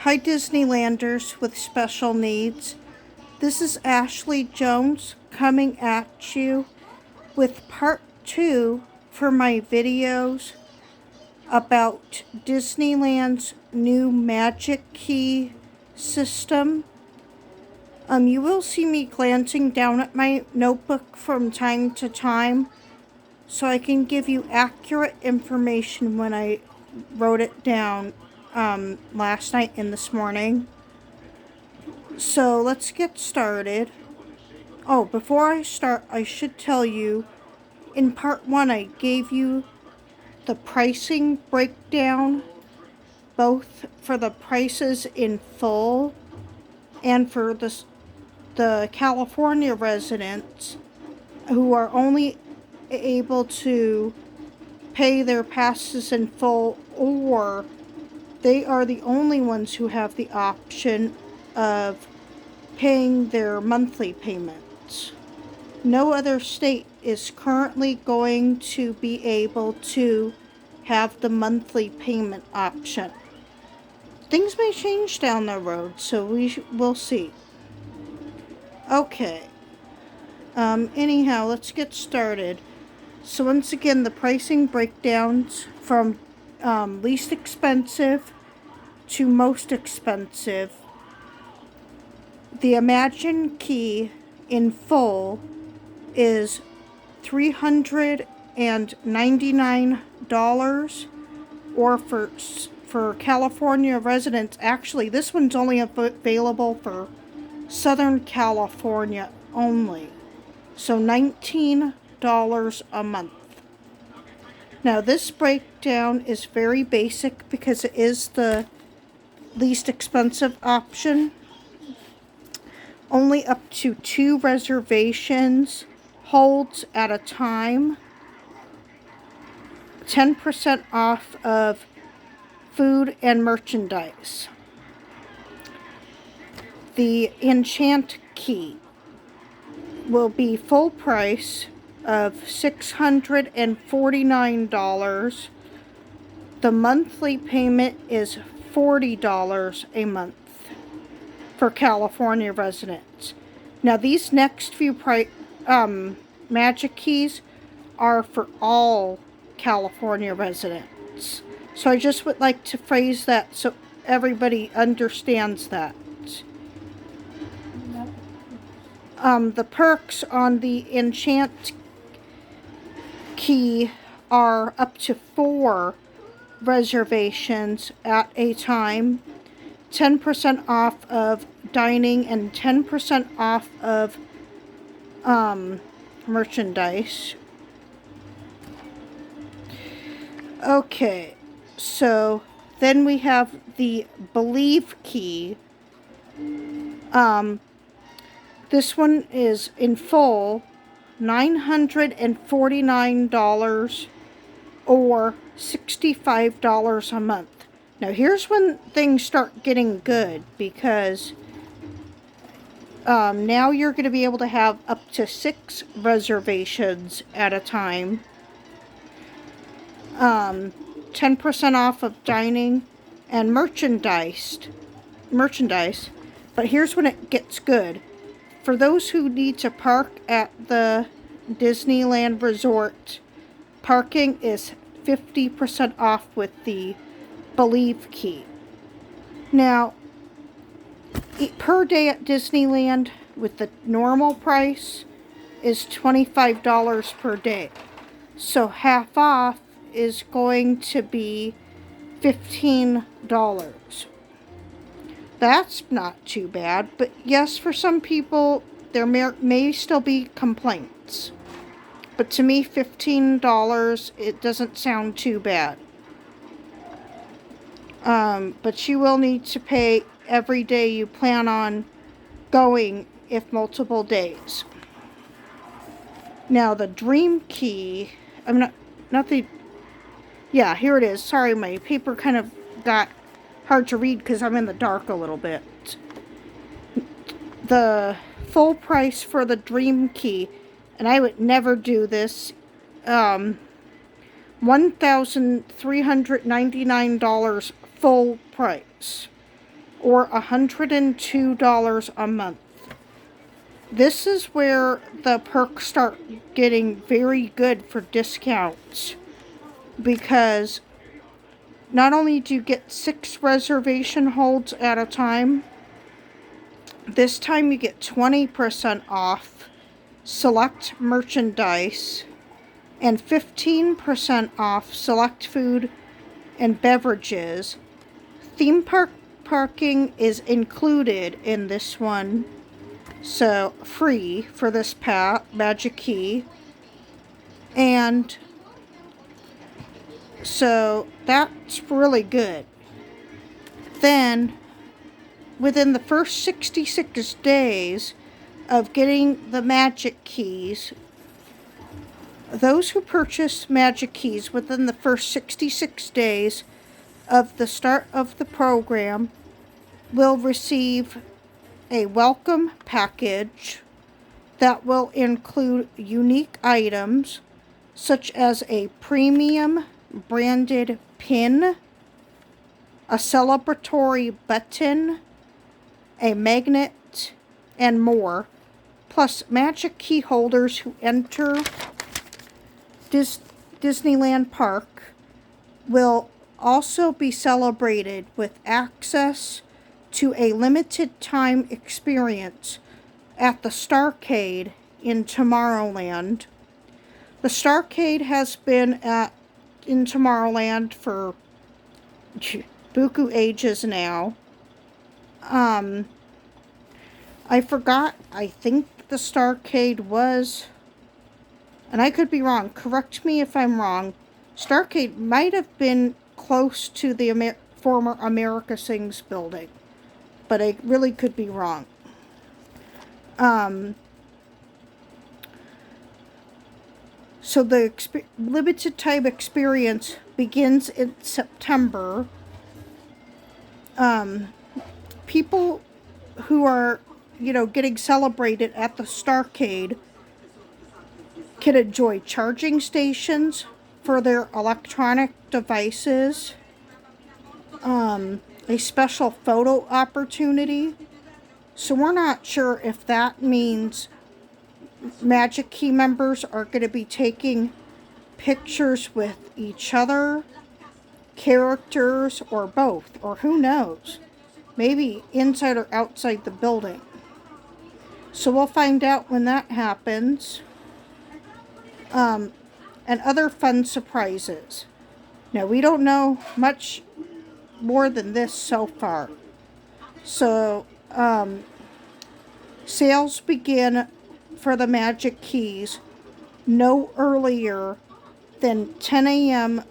Hi Disneylanders with special needs. This is Ashley Jones coming at you with part 2 for my videos about Disneyland's new Magic Key system. You will see me glancing down at my notebook from time to time so I can give you accurate information when I wrote it down last night and this morning. So let's get started. Oh, before I start, I should tell you, in part 1 I gave you the pricing breakdown, both for the prices in full and for the California residents who are only able to pay their passes in full, or they are the only ones who have the option of paying their monthly payments. No other state is currently going to be able to have the monthly payment option. Things may change down the road, so we'll see. Okay. Anyhow, let's get started. So once again, the pricing breakdowns from least expensive to most expensive. The Imagine Key in full is $399, or for California residents, actually this one's only available for Southern California only, so $19 a month. Now this breakdown is very basic because it is the least expensive option. Only up to 2 reservations holds at a time. 10% off of food and merchandise. The Enchant Key will be full price of $649. The monthly payment is $40 a month for California residents. Now these next few Magic Keys are for all California residents. So I just would like to phrase that so everybody understands that. The perks on the Enchant Key are up to 4 reservations at a time, 10% off of dining, and 10% off of merchandise. Okay, so then we have the Believe Key. This one is in full, $949 or $65 a month. Now here's when things start getting good, because now you're going to be able to have up to 6 reservations at a time. 10% off of dining and merchandise. But here's when it gets good. For those who need to park at the Disneyland Resort, parking is 50% off with the Believe Key. Now, per day at Disneyland with the normal price is $25 per day. So half off is going to be $15. That's not too bad, but yes, for some people there may still be complaints. But to me, $15, it doesn't sound too bad. But you will need to pay every day you plan on going, if multiple days. Now the Dream Key, yeah, here it is. Sorry, my paper kind of got hard to read because I'm in the dark a little bit. The full price for the Dream Key, and I would never do this, $1,399 full price. or $102 a month. This is where the perks start getting very good for discounts, because not only do you get 6 reservation holds at a time, this time you get 20% off select merchandise and 15% off select food and beverages. Theme park parking is included in this one, so free for this Magic Key. And so that's really good. Then, within the first 66 days of getting the Magic Keys, those who purchase Magic Keys within the first 66 days of the start of the program will receive a welcome package that will include unique items such as a premium branded pin, a celebratory button, a magnet, and more. Plus, Magic Key holders who enter Disneyland Park will also be celebrated with access to a limited time experience at the Starcade in Tomorrowland. The Starcade has been in Tomorrowland for buku ages now. I forgot, I think the Starcade was, and I could be wrong, correct me if I'm wrong, Starcade might have been close to the former America Sings building, but I really could be wrong. So the limited time experience begins in September. People who are, getting celebrated at the Starcade can enjoy charging stations for their electronic devices, a special photo opportunity. So we're not sure if that means Magic Key members are going to be taking pictures with each other, characters, or both, or who knows. Maybe inside or outside the building. So we'll find out when that happens. And other fun surprises. Now, we don't know much more than this so far. So, sales begin for the Magic Keys no earlier than 10 a.m.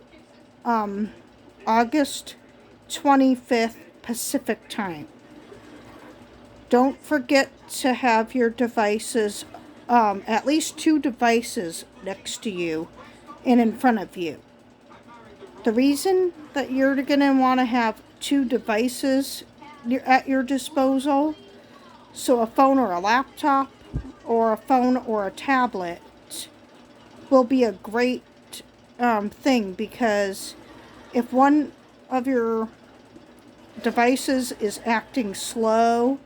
August 25th Pacific Time. Don't forget to have your devices, at least 2 devices next to you and in front of you. The reason that you're going to want to have 2 devices at your disposal, so a phone or a laptop, or a phone or a tablet, will be a great thing, because if one of your devices is acting slow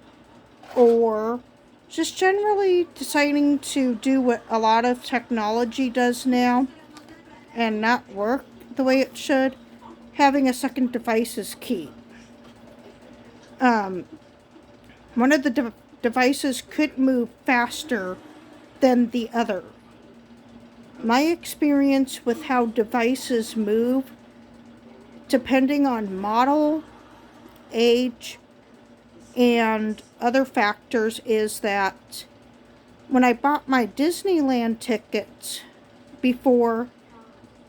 or just generally deciding to do what a lot of technology does now and not work the way it should, having a second device is key. One of the devices could move faster than the other. My experience with how devices move, depending on model, age, and other factors, is that when I bought my Disneyland tickets before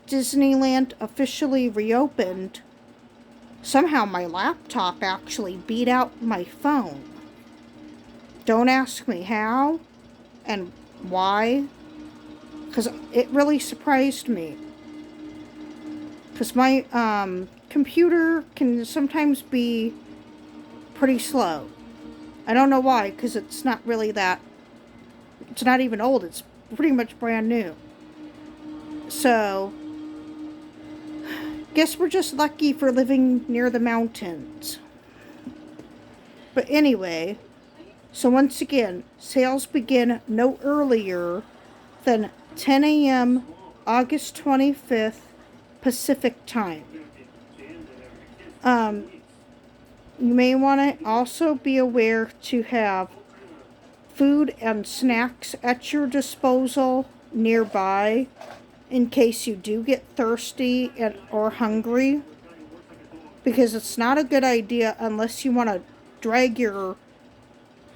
Disneyland officially reopened, somehow my laptop actually beat out my phone. Don't ask me how and why, because it really surprised me. Because my computer can sometimes be pretty slow. I don't know why, because it's not really that, it's not even old, it's pretty much brand new. So, guess we're just lucky for living near the mountains. But anyway, so once again, sales begin no earlier than 10 a.m. August 25th Pacific time. You may want to also be aware to have food and snacks at your disposal nearby in case you do get thirsty or hungry, because it's not a good idea unless you want to drag your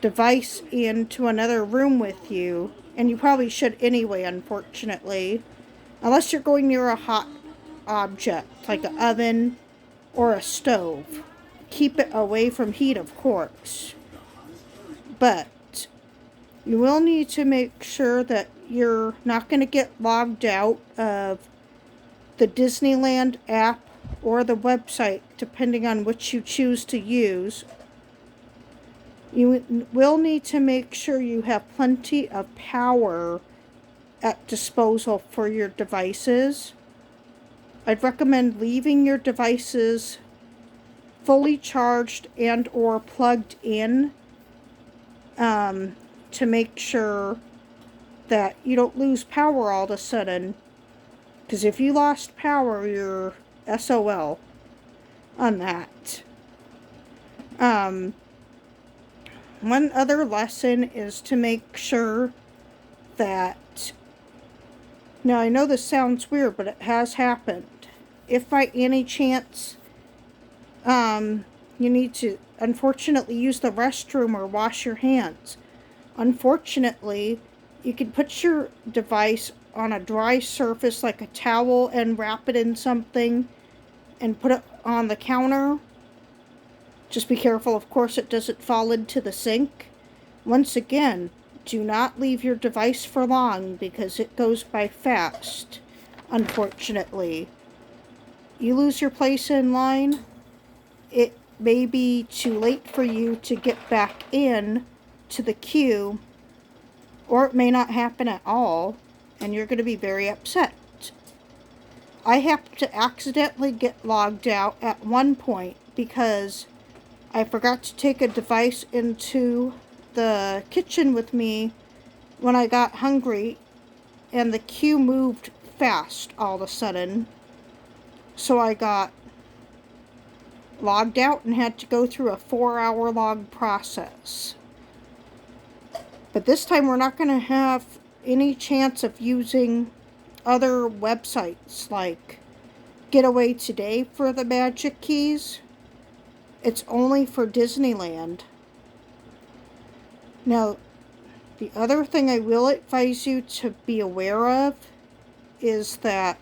device into another room with you, and you probably should anyway, unfortunately, unless you're going near a hot object like an oven or a stove. Keep it away from heat, of course, but you will need to make sure that you're not going to get logged out of the Disneyland app or the website, depending on which you choose to use. You will need to make sure you have plenty of power at disposal for your devices. I'd recommend leaving your devices fully charged and or plugged in to make sure that you don't lose power all of a sudden. Because if you lost power, you're SOL on that. One other lesson is to make sure that, now I know this sounds weird, but it has happened. If by any chance you need to unfortunately use the restroom or wash your hands, unfortunately you can put your device on a dry surface like a towel and wrap it in something and put it on the counter. Just be careful, of course, it doesn't fall into the sink. Once again, do not leave your device for long because it goes by fast, unfortunately. You lose your place in line, it may be too late for you to get back in to the queue, or it may not happen at all, and you're going to be very upset. I happened to accidentally get logged out at one point because I forgot to take a device into the kitchen with me when I got hungry, and the queue moved fast all of a sudden. So I got logged out and had to go through a 4-hour log process. But this time we're not going to have any chance of using other websites like Getaway Today for the magic keys. It's only for Disneyland. Now, the other thing I will advise you to be aware of is that,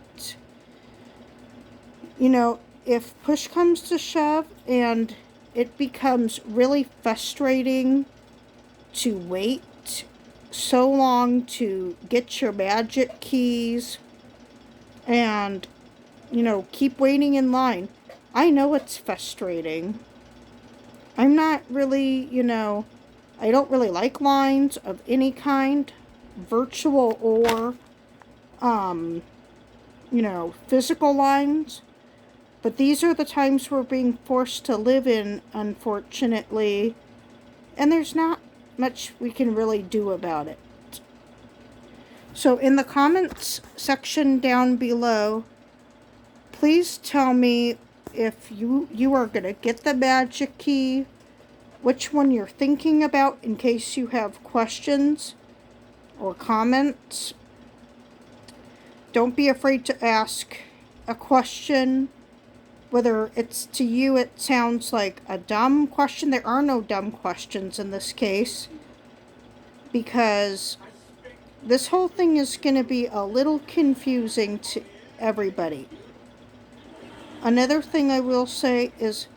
if push comes to shove and it becomes really frustrating to wait so long to get your magic keys and, keep waiting in line. I know it's frustrating. I'm not really, I don't really like lines of any kind, virtual or, physical lines. But these are the times we're being forced to live in, unfortunately, and there's not much we can really do about it. So in the comments section down below, please tell me if you are going to get the magic key, which one you're thinking about in case you have questions or comments. Don't be afraid to ask a question. Whether it's to you it sounds like a dumb question. There are no dumb questions in this case, because this whole thing is going to be a little confusing to everybody. Another thing I will say is,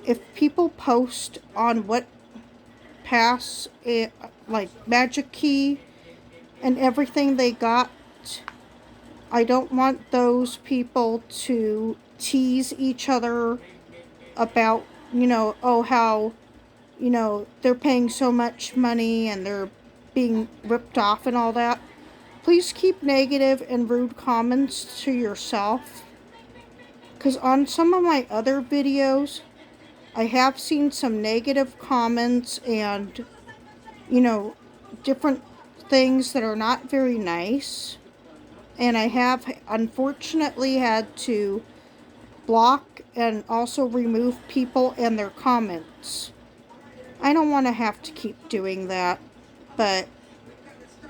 if people post on what pass, like magic key and everything they got, I don't want those people to tease each other about, how, they're paying so much money and they're being ripped off and all that. Please keep negative and rude comments to yourself, because on some of my other videos, I have seen some negative comments and, you know, different things that are not very nice. And I have unfortunately had to block and also remove people and their comments. I don't want to have to keep doing that, but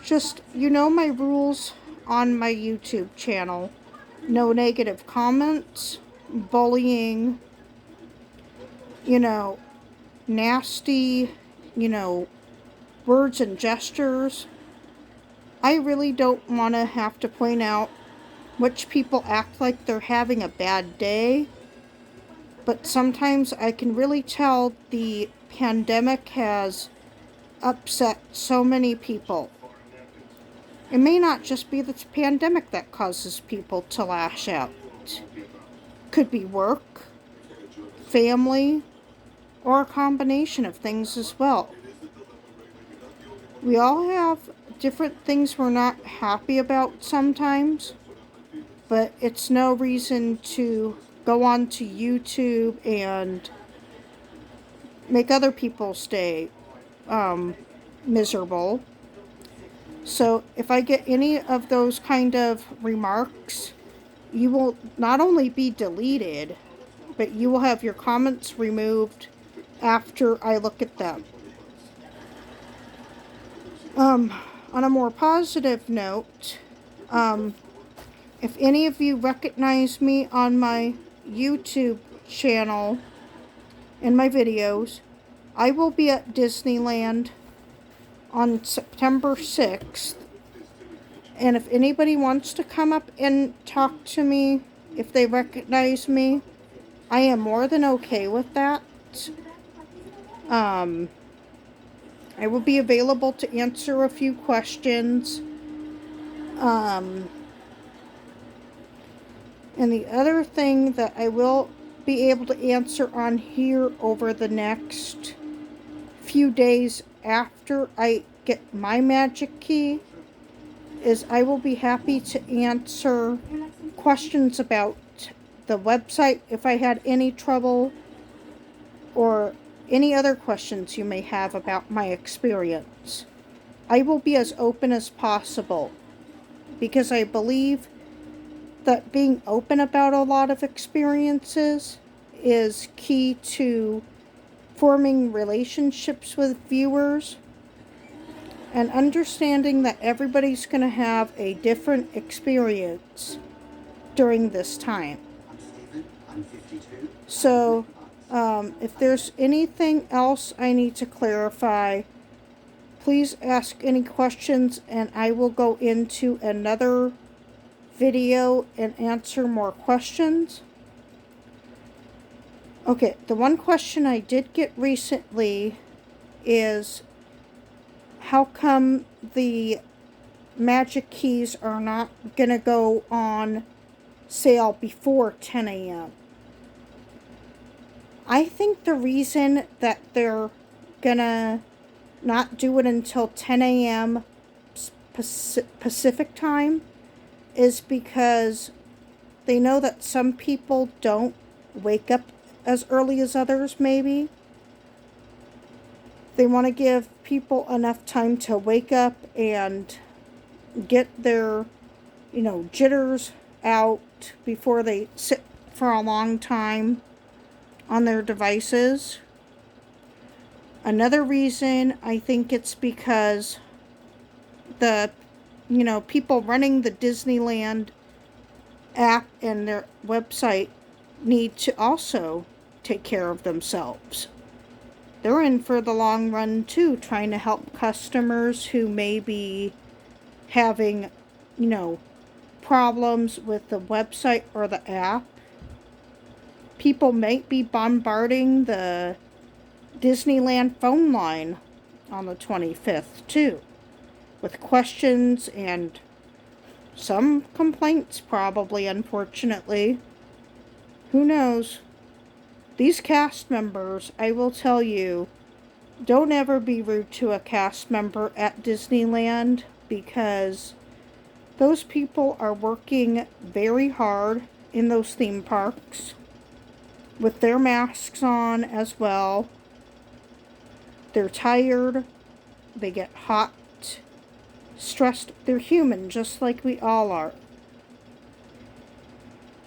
just, my rules on my YouTube channel. No negative comments, bullying, you know, nasty, words and gestures. I really don't want to have to point out which people act like they're having a bad day, but sometimes I can really tell the pandemic has upset so many people. It may not just be the pandemic that causes people to lash out. Could be work, family, or a combination of things as well. We all have different things we're not happy about sometimes, but it's no reason to go onto YouTube and make other people stay miserable. So if I get any of those kind of remarks, you will not only be deleted, but you will have your comments removed after I look at them. On a more positive note, if any of you recognize me on my YouTube channel and my videos, I will be at Disneyland on September 6th. And if anybody wants to come up and talk to me, if they recognize me, I am more than okay with that. I will be available to answer a few questions. And the other thing that I will be able to answer on here over the next few days after I get my magic key is I will be happy to answer questions about the website if I had any trouble, or any other questions you may have about my experience. I will be as open as possible because I believe that being open about a lot of experiences is key to forming relationships with viewers and understanding that everybody's going to have a different experience during this time. So, if there's anything else I need to clarify, please ask any questions and I will go into another video and answer more questions. Okay, the one question I did get recently is how come the magic keys are not going to go on sale before 10 a.m.? I think the reason that they're going to not do it until 10 a.m. Pacific time is because they know that some people don't wake up as early as others, maybe. They want to give people enough time to wake up and get their, jitters out before they sit for a long time on their devices. Another reason, I think it's because the people running the Disneyland app and their website need to also take care of themselves. They're in for the long run too, trying to help customers who may be having, problems with the website or the app. People might be bombarding the Disneyland phone line on the 25th too, with questions and some complaints probably, unfortunately. Who knows? These cast members, I will tell you, don't ever be rude to a cast member at Disneyland because those people are working very hard in those theme parks. with their masks on as well. They're tired. They get hot, stressed. They're human, just like we all are.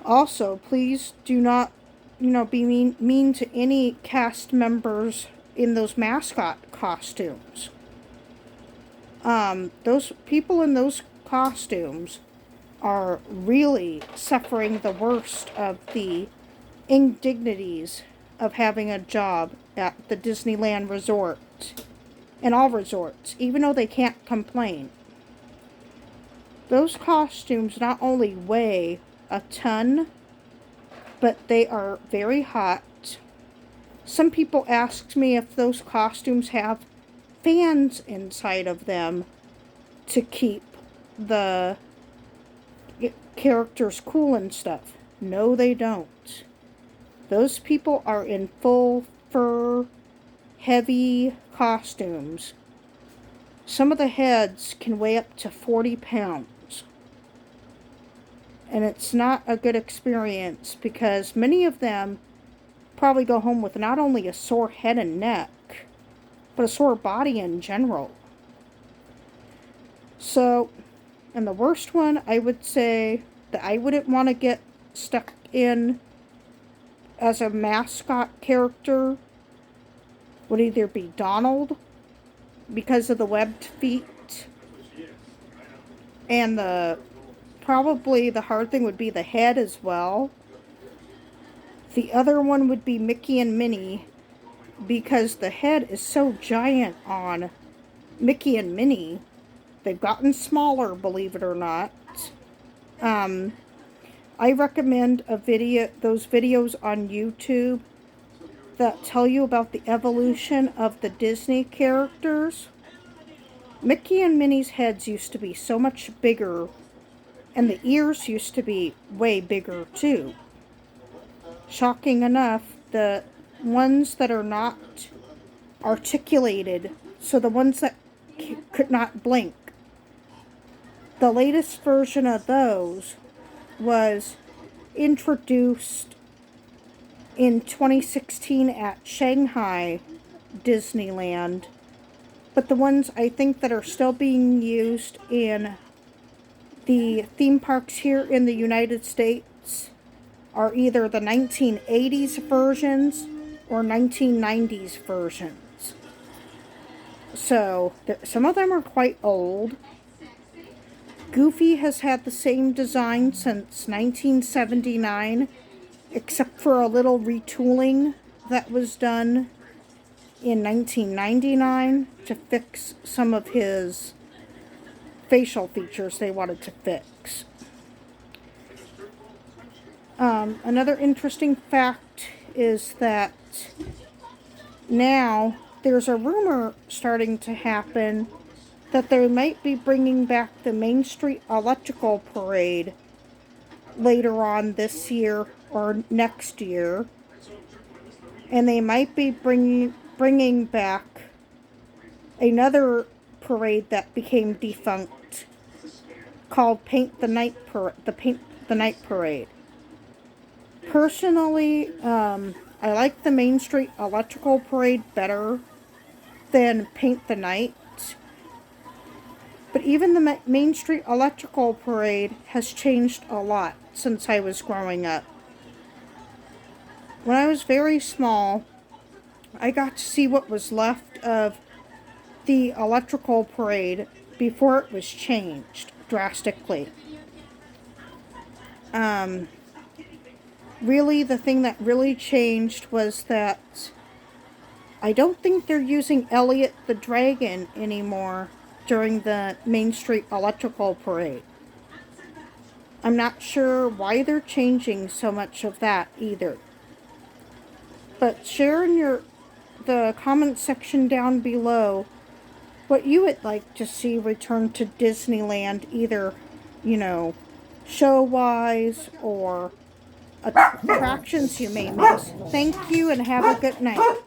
Also, please do not, be mean to any cast members in those mascot costumes. Those people in those costumes are really suffering the worst of the indignities of having a job at the Disneyland resort and all resorts, even though they can't complain. Those costumes not only weigh a ton, but they are very hot. Some people ask me if those costumes have fans inside of them to keep the characters cool and stuff. No, they don't. Those people are in full fur, heavy costumes. Some of the heads can weigh up to 40 pounds. And it's not a good experience because many of them probably go home with not only a sore head and neck, but a sore body in general. So, and the worst one, I would say that I wouldn't want to get stuck in as a mascot character would either be Donald, because of the webbed feet, and probably the hard thing would be the head as well. The other one would be Mickey and Minnie, because the head is so giant on Mickey and Minnie. They've gotten smaller, believe it or not. I recommend those videos on YouTube that tell you about the evolution of the Disney characters. Mickey and Minnie's heads used to be so much bigger, and the ears used to be way bigger too. Shocking enough, the ones that are not articulated, so the ones that could not blink, the latest version of those was introduced in 2016 at Shanghai Disneyland. But the ones I think that are still being used in the theme parks here in the United States are either the 1980s versions or 1990s versions. So, some of them are quite old. Goofy has had the same design since 1979, except for a little retooling that was done in 1999 to fix some of his facial features they wanted to fix. Another interesting fact is that now there's a rumor starting to happen that they might be bringing back the Main Street Electrical Parade later on this year or next year. And they might be bringing back another parade that became defunct called Paint the Night Parade. Personally, I like the Main Street Electrical Parade better than Paint the Night. But even the Main Street Electrical Parade has changed a lot since I was growing up. When I was very small, I got to see what was left of the Electrical Parade before it was changed drastically. Really, the thing that really changed was that I don't think they're using Elliot the Dragon anymore during the Main Street Electrical Parade. I'm not sure why they're changing so much of that either. But share in the comment section down below what you would like to see return to Disneyland, either, show-wise or attractions you may miss. Thank you and have a good night.